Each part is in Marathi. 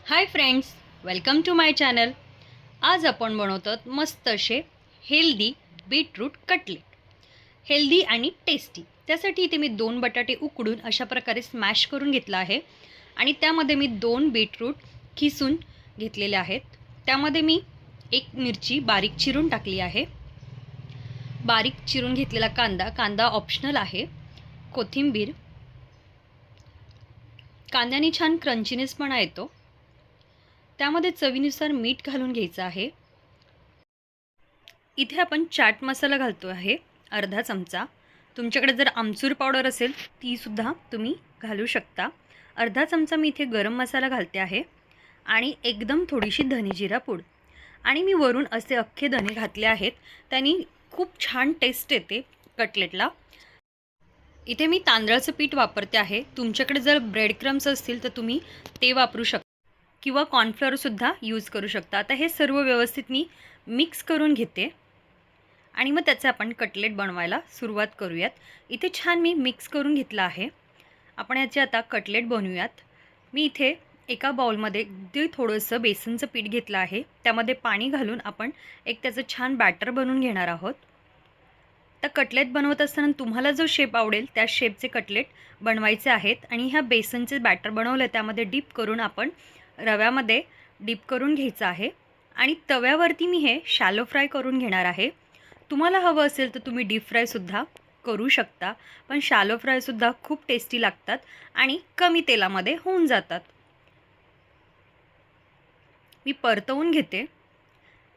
High friends, welcome to my channel. आज आपण बनवतो मस्त असे हेल्दी बीटरूट कटलेट, हेल्दी आणि टेस्टी। त्यासाठी इथे मी 2 बटाटे उकडून अशा प्रकारे स्मॅश करून घेतला आहे आणि त्यामध्ये मी 2 बीटरूट खिसून घेतलेले आहेत। त्यामध्ये मी 1 मिरची बारीक चिरून टाकली आहे। बारीक चिरून घेतलेला कांदा ऑप्शनल आहे। कोथिंबीर, कांद्याने छान क्रंचीनेसपणा येतो। त्यामध्ये चवीनुसार मीठ घालून घ्यायचं आहे। इथे आपण चाट मसाला घालतो आहे अर्धा चमचा। तुमच्याकडे जर आमचूर पावडर असेल ती सुद्धा तुम्ही घालू शकता। अर्धा चमचा मी इथे गरम मसाला घालते आहे आणि एकदम थोडीशी धनेजिरा पूड आणि मी वरून असे अख्खे धने घातले आहेत। त्यांनी खूप छान टेस्ट येते कटलेटला। इथे मी तांदळाचं पीठ वापरते आहे। तुमच्याकडे जर ब्रेड क्रम्स असतील तर तुम्ही ते वापरू शकता किंवा कॉर्नफ्लोअर सुद्धा यूज करू शकता। आता हे सर्व व्यवस्थित मी मिक्स करून घेते आणि मग त्याचे आपण कटलेट बनवायला सुरुवात करूयात। इथे छान मी मिक्स करून घेतलं आहे। आपण याचे आता कटलेट बनवूयात। मी इथे एका बाउलमध्ये अगदी थोडंसं बेसनचं पीठ घेतलं आहे। त्यामध्ये पाणी घालून आपण एक त्याचं छान बॅटर बनवून घेणार आहोत। तर कटलेट बनवत असताना तुम्हाला जो शेप आवडेल त्या शेपचे कटलेट बनवायचे आहेत आणि ह्या बेसनचे बॅटर बनवले त्यामध्ये डिप करून आपण रव्यामध्ये डिप करून घ्यायचं आहे आणि तव्यावरती मी हे शॅलो फ्राय करून घेणार आहे। तुम्हाला हवं असेल तर तुम्ही डीप फ्राय सुद्धा करू शकता, पण शॅलो फ्राय सुद्धा खूप टेस्टी लागतात आणि कमी तेलामध्ये होऊन जातात। मी परतवून घेते।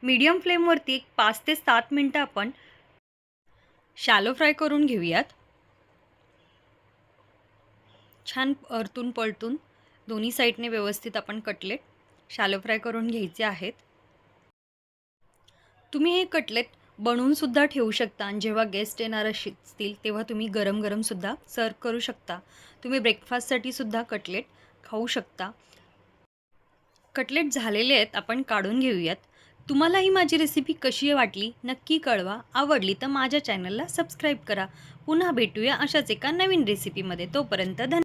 मीडियम फ्लेमवरती एक 5 ते 7 मिनिटं आपण शॅलो फ्राय करून घेऊयात। छान परतून पलटून दोन्ही साईडने व्यवस्थित आपण कटलेट शॅलो फ्राय करून घ्यायचे आहेत। तुम्ही हे कटलेट बनवून सुद्धा ठेवू शकता आणि जेव्हा गेस्ट येणार असतील तेव्हा तुम्ही गरम गरम सुद्धा सर्व करू शकता। तुम्ही ब्रेकफास्टसाठी सुद्धा कटलेट खाऊ शकता। कटलेट झालेले आहेत, आपण काढून घेऊयात। तुम्हाला ही माझी रेसिपी कशी वाटली नक्की कळवा। आवडली तर माझ्या चॅनलला सबस्क्राईब करा। पुन्हा भेटूया अशाच एका नवीन रेसिपीमध्ये। तोपर्यंत धन्यवाद।